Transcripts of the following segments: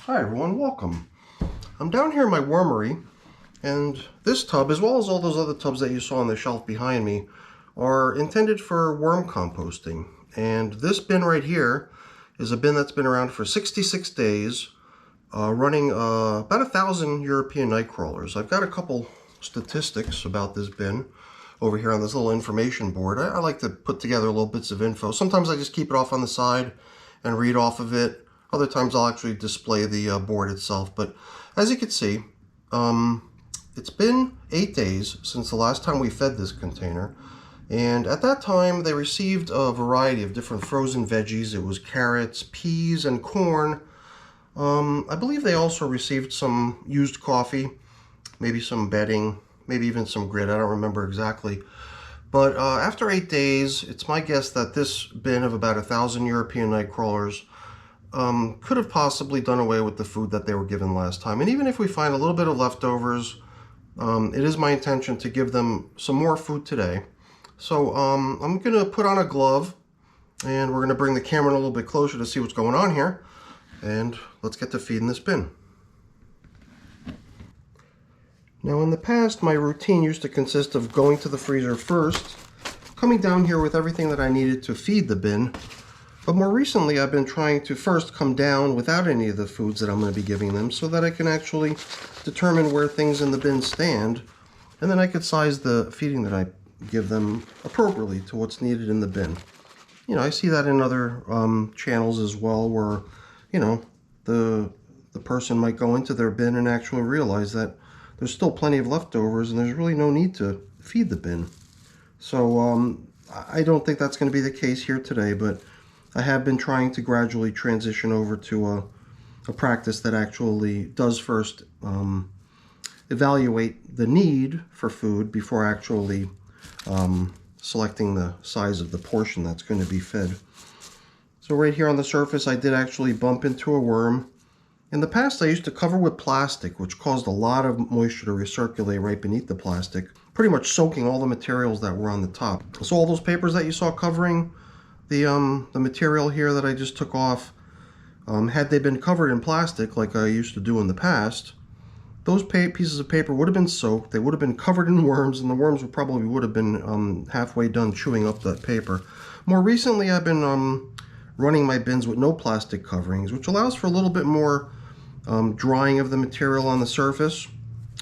Hi everyone, welcome. I'm down here in my wormery, and this tub, as well as all those other tubs that you saw on the shelf behind me, are intended for worm composting. And this bin right here is a bin that's been around for 66 days, running about 1,000 European nightcrawlers. I've got a couple statistics about this bin over here on this little information board. I like to put together little bits of info. Sometimes I just keep it off on the side and read off of it. Other times I'll actually display the board itself. But as you can see, it's been 8 days since the last time we fed this container. And at that time, they received a variety of different frozen veggies. It was carrots, peas, and corn. I believe they also received some used coffee, maybe some bedding, maybe even some grit. I don't remember exactly. But after 8 days, it's my guess that this bin of about 1,000 European nightcrawlers could have possibly done away with the food that they were given last time. And even if we find a little bit of leftovers, it is my intention to give them some more food today. So I'm going to put on a glove, and we're going to bring the camera a little bit closer to see what's going on here. And let's get to feeding this bin. Now in the past, my routine used to consist of going to the freezer first, coming down here with everything that I needed to feed the bin. But more recently, I've been trying to first come down without any of the foods that I'm going to be giving them so that I can actually determine where things in the bin stand, and then I could size the feeding that I give them appropriately to what's needed in the bin. You know, I see that in other channels as well, where, you know, the person might go into their bin and actually realize that there's still plenty of leftovers and there's really no need to feed the bin. So I don't think that's going to be the case here today, but I have been trying to gradually transition over to a practice that actually does first evaluate the need for food before actually selecting the size of the portion that's going to be fed. So right here on the surface, I did actually bump into a worm. In the past, I used to cover with plastic, which caused a lot of moisture to recirculate right beneath the plastic, pretty much soaking all the materials that were on the top. So all those papers that you saw covering the material here that I just took off, had they been covered in plastic like I used to do in the past, those pieces of paper would have been soaked, they would have been covered in worms, and the worms would have been halfway done chewing up that paper. More recently, I've been running my bins with no plastic coverings, which allows for a little bit more drying of the material on the surface,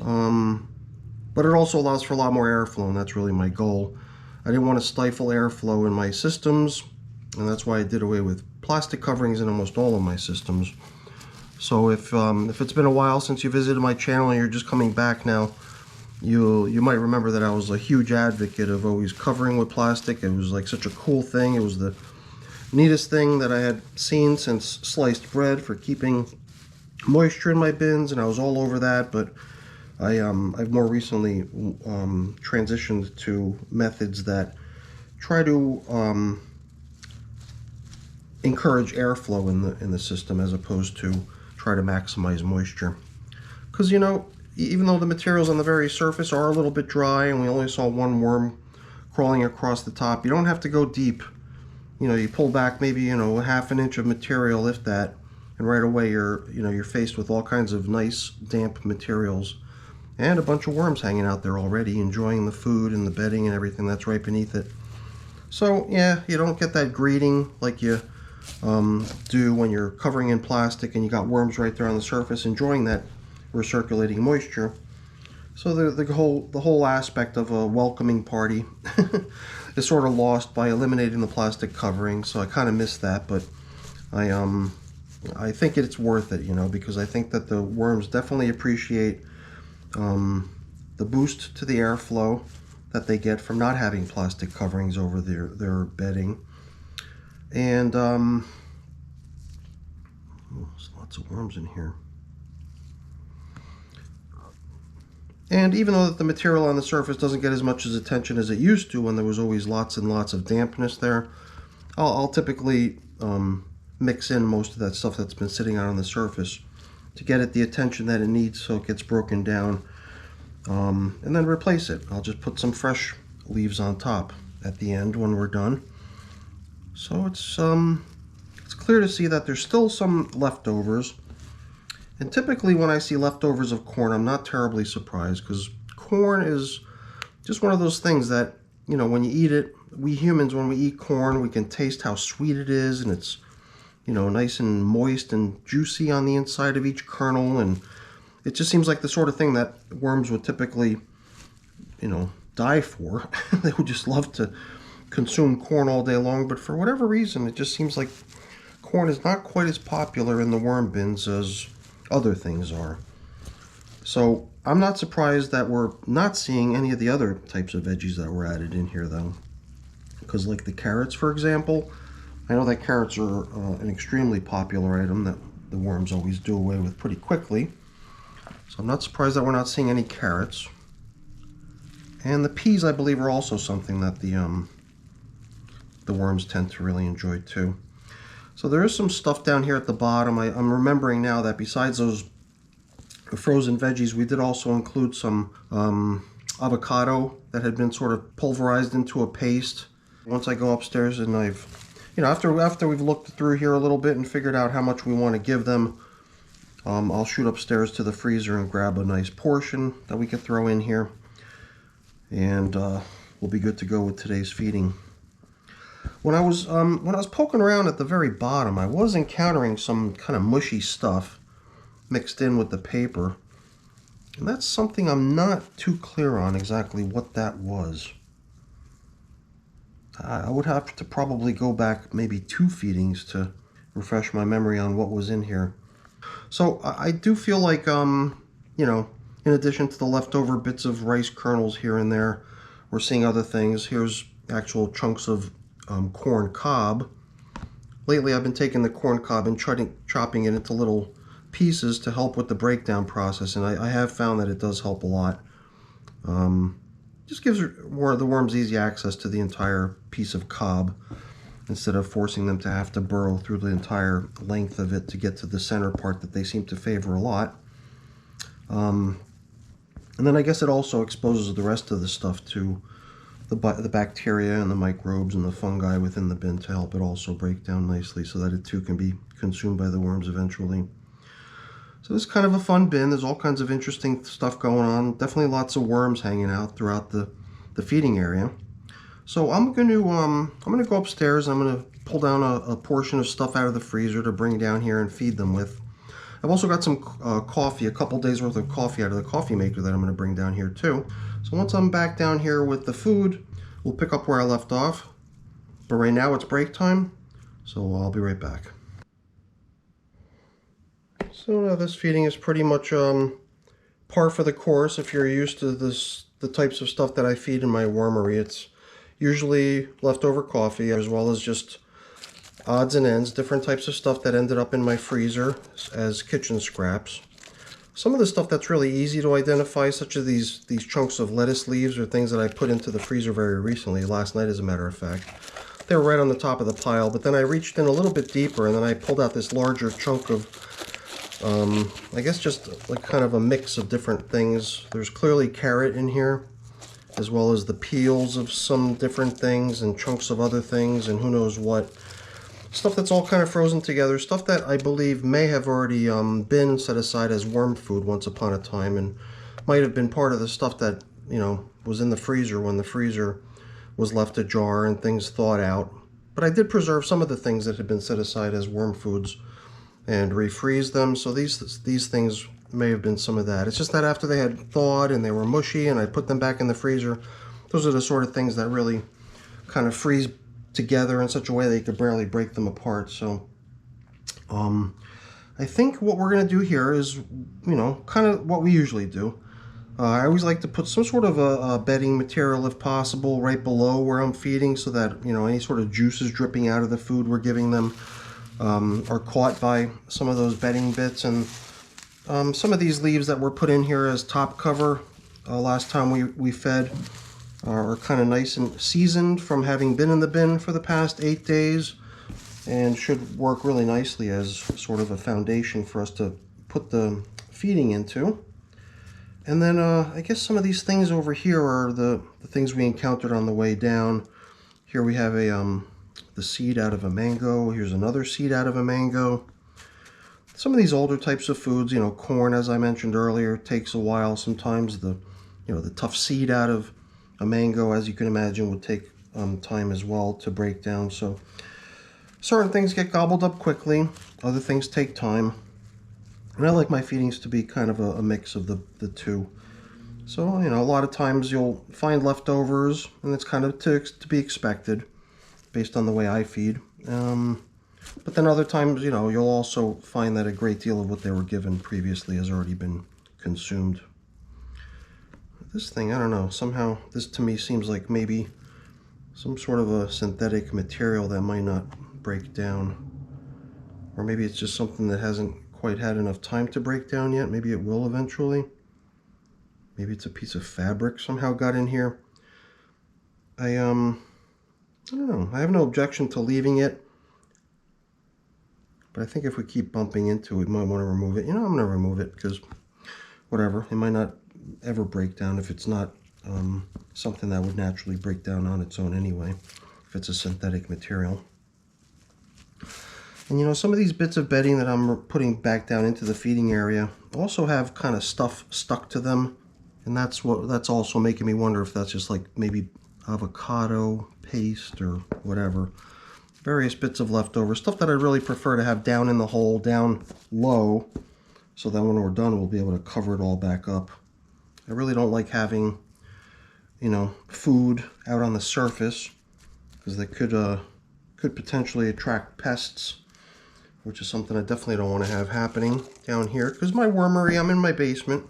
but it also allows for a lot more airflow, and that's really my goal. I didn't want to stifle airflow in my systems, and that's why I did away with plastic coverings in almost all of my systems. So if it's been a while since you visited my channel and you're just coming back now, you might remember that I was a huge advocate of always covering with plastic. It was like such a cool thing. It was the neatest thing that I had seen since sliced bread for keeping moisture in my bins, and I was all over that. But I've more recently transitioned to methods that try to encourage airflow in the system as opposed to try to maximize moisture. Because, you know, even though the materials on the very surface are a little bit dry and we only saw one worm crawling across the top, you don't have to go deep. You know, you pull back maybe, you know, ½ an inch of material, if that, and right away you're faced with all kinds of nice damp materials and a bunch of worms hanging out there already, enjoying the food and the bedding and everything that's right beneath it. So yeah, you don't get that greeting like you do when you're covering in plastic and you got worms right there on the surface enjoying that recirculating moisture. So the whole aspect of a welcoming party is sort of lost by eliminating the plastic covering. So I kind of miss that, but I think it's worth it, you know, because I think that the worms definitely appreciate the boost to the airflow that they get from not having plastic coverings over their bedding. And there's lots of worms in here. And even though the material on the surface doesn't get as much attention as it used to when there was always lots and lots of dampness there, I'll typically mix in most of that stuff that's been sitting out on the surface to get it the attention that it needs so it gets broken down, and then replace it. I'll just put some fresh leaves on top at the end when we're done. So it's clear to see that there's still some leftovers. And typically when I see leftovers of corn, I'm not terribly surprised, because corn is just one of those things that, you know, when you eat it, we humans, when we eat corn, we can taste how sweet it is, and it's, you know, nice and moist and juicy on the inside of each kernel, and it just seems like the sort of thing that worms would typically, you know, die for. They would just love to consume corn all day long, but for whatever reason, it just seems like corn is not quite as popular in the worm bins as other things are. So I'm not surprised that we're not seeing any of the other types of veggies that were added in here, though. Because like the carrots, for example, I know that carrots are an extremely popular item that the worms always do away with pretty quickly. So I'm not surprised that we're not seeing any carrots. And the peas, I believe, are also something that the worms tend to really enjoy too. So there is some stuff down here at the bottom. I'm remembering now that besides those frozen veggies, we did also include some avocado that had been sort of pulverized into a paste. Once I go upstairs and after we've looked through here a little bit and figured out how much we want to give them, I'll shoot upstairs to the freezer and grab a nice portion that we could throw in here, and we'll be good to go with today's feeding. When I was poking around at the very bottom, I was encountering some kind of mushy stuff mixed in with the paper, and that's something I'm not too clear on exactly what that was. I would have to probably go back maybe 2 feedings to refresh my memory on what was in here. So I do feel like, you know, in addition to the leftover bits of rice kernels here and there, we're seeing other things. Here's actual chunks of corn cob. Lately I've been taking the corn cob and chopping it into little pieces to help with the breakdown process, and I have found that it does help a lot. Just gives the worms easy access to the entire piece of cob instead of forcing them to have to burrow through the entire length of it to get to the center part that they seem to favor a lot. And then I guess it also exposes the rest of the stuff to the bacteria and the microbes and the fungi within the bin to help it also break down nicely so that it too can be consumed by the worms eventually. So this is kind of a fun bin. There's all kinds of interesting stuff going on. Definitely lots of worms hanging out throughout the feeding area. So I'm going to go upstairs. I'm going to pull down a portion of stuff out of the freezer to bring down here and feed them with. I've also got some coffee, a couple days worth of coffee out of the coffee maker that I'm going to bring down here too. So once I'm back down here with the food, we'll pick up where I left off. But right now it's break time, so I'll be right back. So now this feeding is pretty much par for the course. If you're used to the types of stuff that I feed in my wormery, it's usually leftover coffee as well as just odds and ends, different types of stuff that ended up in my freezer as kitchen scraps. Some of the stuff that's really easy to identify, such as these chunks of lettuce leaves, or things that I put into the freezer very recently, last night as a matter of fact. They were right on the top of the pile, but then I reached in a little bit deeper and then I pulled out this larger chunk of I guess just like kind of a mix of different things. There's clearly carrot in here, as well as the peels of some different things and chunks of other things and who knows what. Stuff that's all kind of frozen together, stuff that I believe may have already been set aside as worm food once upon a time, and might have been part of the stuff that, you know, was in the freezer when the freezer was left ajar and things thawed out. But I did preserve some of the things that had been set aside as worm foods and refreeze them, so these things may have been some of that. It's just that after they had thawed and they were mushy and I put them back in the freezer, those are the sort of things that really kind of freeze together in such a way that you could barely break them apart. So I think what we're going to do here is, you know, kind of what we usually do. I always like to put some sort of a bedding material, if possible, right below where I'm feeding, so that, you know, any sort of juices dripping out of the food we're giving them are caught by some of those bedding bits. And some of these leaves that were put in here as top cover last time we fed are kind of nice and seasoned from having been in the bin for the past 8 days, and should work really nicely as sort of a foundation for us to put the feeding into. And then I guess some of these things over here are the things we encountered on the way down. Here we have the seed out of a mango. Here's another seed out of a mango. Some of these older types of foods, you know, corn, as I mentioned earlier, takes a while. Sometimes the, you know, the tough seed out of a mango, as you can imagine, would take time as well to break down. So certain things get gobbled up quickly, other things take time. And I like my feedings to be kind of a mix of the two. So, you know, a lot of times you'll find leftovers, and it's kind of to be expected based on the way I feed. But then other times, you know, you'll also find that a great deal of what they were given previously has already been consumed. This thing, I don't know, somehow this to me seems like maybe some sort of a synthetic material that might not break down. Or maybe it's just something that hasn't quite had enough time to break down yet. Maybe it will eventually. Maybe it's a piece of fabric somehow got in here. I don't know. I have no objection to leaving it. But I think if we keep bumping into it, we might want to remove it. You know, I'm going to remove it because whatever. It might not ever break down if it's not something that would naturally break down on its own anyway, if it's a synthetic material. And you know, some of these bits of bedding that I'm putting back down into the feeding area also have kind of stuff stuck to them. And that's also making me wonder if that's just like maybe avocado paste or whatever. Various bits of leftover stuff that I really prefer to have down in the hole, down low, so that when we're done we'll be able to cover it all back up. I really don't like having, you know, food out on the surface because they could potentially attract pests, which is something I definitely don't want to have happening down here because my wormery, I'm in my basement.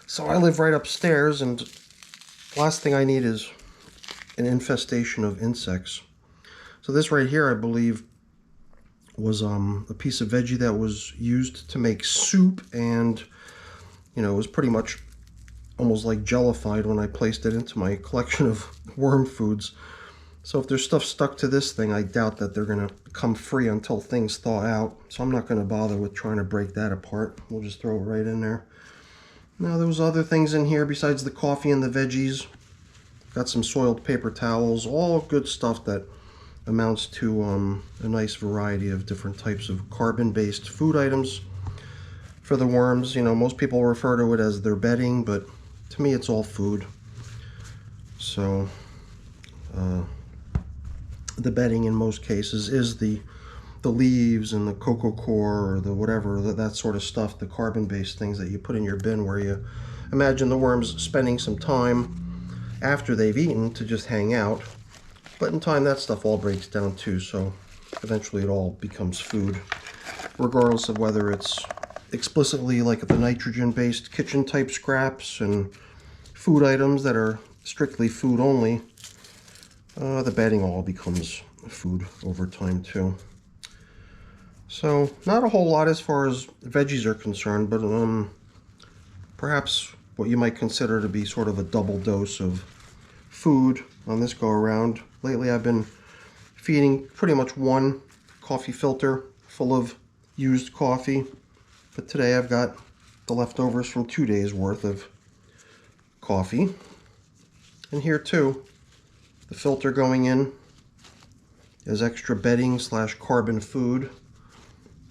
So I live right upstairs, and last thing I need is an infestation of insects. So this right here, I believe, was a piece of veggie that was used to make soup, and you know, it was pretty much almost like jellified when I placed it into my collection of worm foods. So if there's stuff stuck to this thing, I doubt that they're going to come free until things thaw out. So I'm not going to bother with trying to break that apart. We'll just throw it right in there. Now there was other things in here besides the coffee and the veggies. Got some soiled paper towels, all good stuff that amounts to a nice variety of different types of carbon-based food items for the worms. You know, most people refer to it as their bedding, but to me it's all food. So the bedding in most cases is the leaves and the coco coir or the whatever, that sort of stuff, the carbon-based things that you put in your bin, where you imagine the worms spending some time after they've eaten to just hang out. But in time that stuff all breaks down too, so eventually it all becomes food, regardless of whether it's explicitly like the nitrogen-based kitchen type scraps and food items that are strictly food only. The bedding all becomes food over time too. So not a whole lot as far as veggies are concerned, but perhaps what you might consider to be sort of a double dose of food on this go around. Lately I've been feeding pretty much one coffee filter full of used coffee, but today I've got the leftovers from 2 days worth of coffee. And here too, the filter going in as extra bedding / carbon food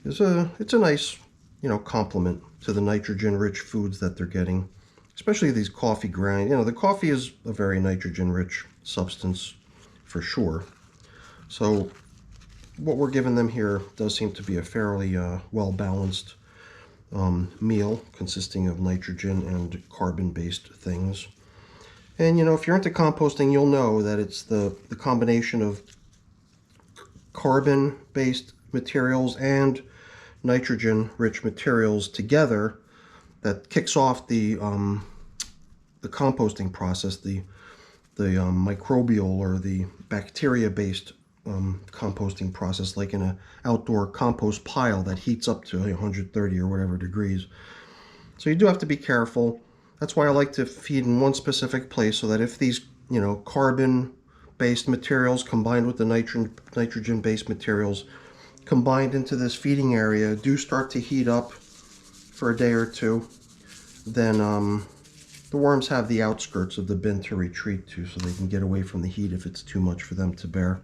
it's a nice, you know, complement to the nitrogen rich foods that they're getting, especially these coffee grind. You know, the coffee is a very nitrogen rich substance for sure. So what we're giving them here does seem to be a fairly well balanced meal consisting of nitrogen and carbon based things. And you know, if you're into composting, you'll know that it's the combination of carbon based materials and nitrogen rich materials together that kicks off the composting process, the microbial or the bacteria based composting process, like in an outdoor compost pile that heats up to 130 or whatever degrees. So you do have to be careful. That's why I like to feed in one specific place, so that if these, you know, carbon based materials combined with the nitrogen based materials combined into this feeding area do start to heat up for a day or two, then the worms have the outskirts of the bin to retreat to, so they can get away from the heat if it's too much for them to bear.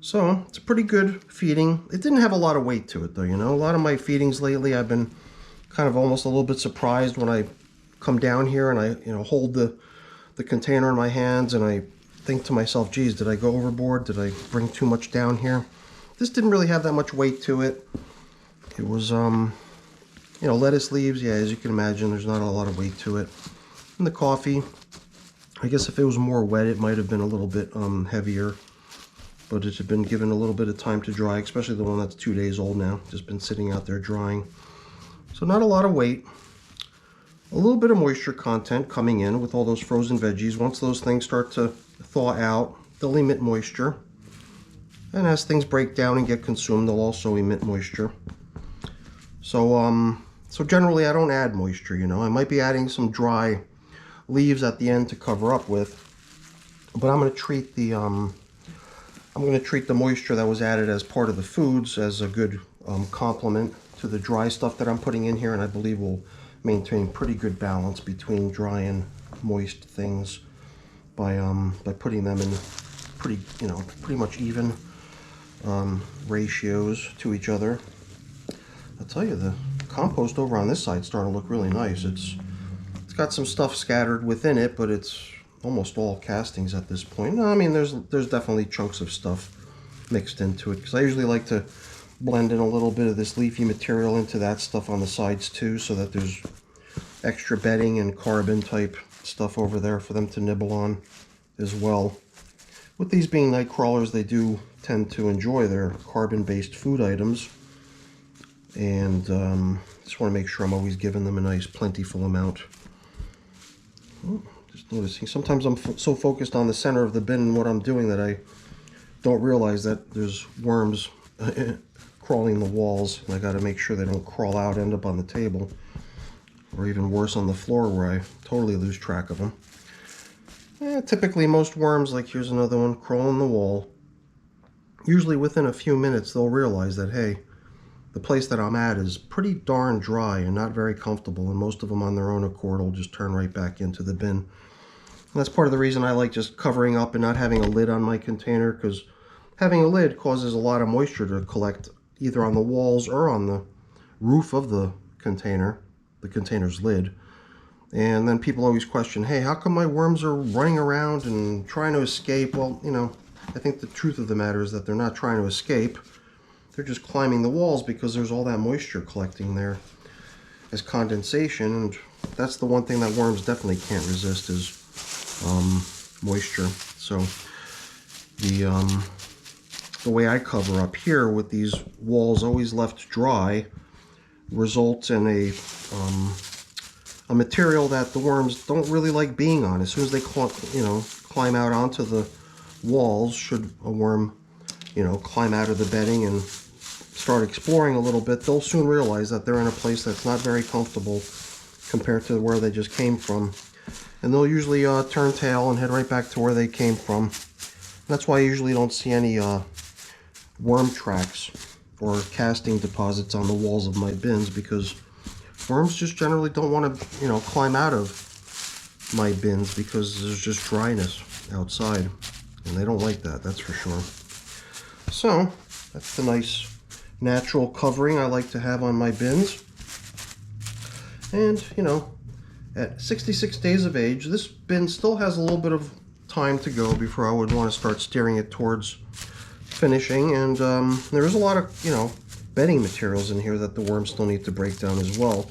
So it's a pretty good feeding. It didn't have a lot of weight to it though, you know. A lot of my feedings lately, I've been kind of almost a little bit surprised when I come down here and I, you know, hold the container in my hands and I think to myself, geez, did I go overboard? Did I bring too much down here? This didn't really have that much weight to it. It was, you know, lettuce leaves. Yeah, as you can imagine, there's not a lot of weight to it. And the coffee, I guess if it was more wet, it might have been a little bit heavier. But it had been given a little bit of time to dry, especially the one that's 2 days old now. Just been sitting out there drying. So not a lot of weight. A little bit of moisture content coming in with all those frozen veggies. Once those things start to thaw out, they'll emit moisture. And as things break down and get consumed, they'll also emit moisture. So, so generally I don't add moisture, you know. I might be adding some dry leaves at the end to cover up with. But I'm going to treat the moisture that was added as part of the foods as a good complement to the dry stuff that I'm putting in here, and I believe will maintain pretty good balance between dry and moist things by putting them in pretty much even ratios to each other. I'll tell you, the compost over on this side is starting to look really nice. It's got some stuff scattered within it, but it's almost all castings at this point. No, I mean there's definitely chunks of stuff mixed into it, because I usually like to blend in a little bit of this leafy material into that stuff on the sides too, so that there's extra bedding and carbon type stuff over there for them to nibble on as well. With these being night crawlers, they do tend to enjoy their carbon-based food items, and just want to make sure I'm always giving them a nice plentiful amount. Oh, just noticing sometimes I'm so focused on the center of the bin and what I'm doing that I don't realize that there's worms crawling the walls, and I got to make sure they don't crawl out, end up on the table, or even worse on the floor where I totally lose track of them. Typically most worms, like here's another one, crawling the wall. Usually within a few minutes they'll realize that, hey, the place that I'm at is pretty darn dry and not very comfortable, and most of them on their own accord will just turn right back into the bin. And that's part of the reason I like just covering up and not having a lid on my container, because having a lid causes a lot of moisture to collect either on the walls or on the roof of the container's lid. And then people always question, hey, how come my worms are running around and trying to escape? Well, you know, I think the truth of the matter is that they're not trying to escape. They're just climbing the walls because there's all that moisture collecting there as condensation, and that's the one thing that worms definitely can't resist is moisture. So the way I cover up here with these walls always left dry results in a material that the worms don't really like being on. As soon as they climb out onto the walls, should a worm climb out of the bedding and start exploring a little bit, they'll soon realize that they're in a place that's not very comfortable compared to where they just came from, and they'll usually turn tail and head right back to where they came from. And that's why I usually don't see any worm tracks or casting deposits on the walls of my bins, because worms just generally don't want to climb out of my bins because there's just dryness outside, and they don't like that, that's for sure. So that's the nice natural covering I like to have on my bins. And at 66 days of age, this bin still has a little bit of time to go before I would want to start steering it towards finishing. And there is a lot of bedding materials in here that the worms still need to break down as well.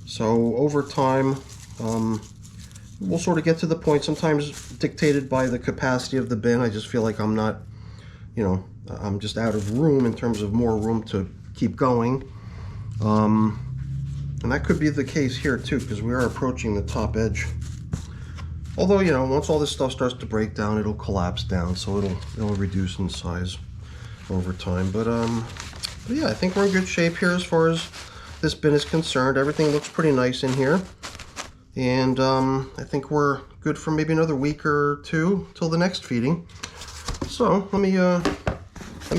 So over time we'll sort of get to the point, sometimes dictated by the capacity of the bin. I just feel like I'm not, I'm just out of room in terms of more room to keep going. And that could be the case here too, because we are approaching the top edge. Although, once all this stuff starts to break down, it'll collapse down, so it'll reduce in size over time. But yeah, I think we're in good shape here as far as this bin is concerned. Everything looks pretty nice in here. And I think we're good for maybe another week or two till the next feeding. So let me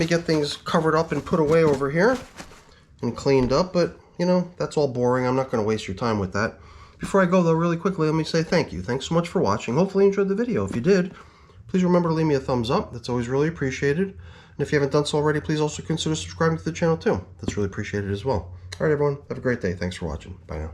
get things covered up and put away over here and cleaned up. But that's all boring. I'm not going to waste your time with that. Before I go though, really quickly, let me say thank you. Thanks so much for watching. Hopefully you enjoyed the video. If you did, please remember to leave me a thumbs up. That's always really appreciated. And if you haven't done so already, please also consider subscribing to the channel too. That's really appreciated as well. All right, everyone. Have a great day. Thanks for watching. Bye now.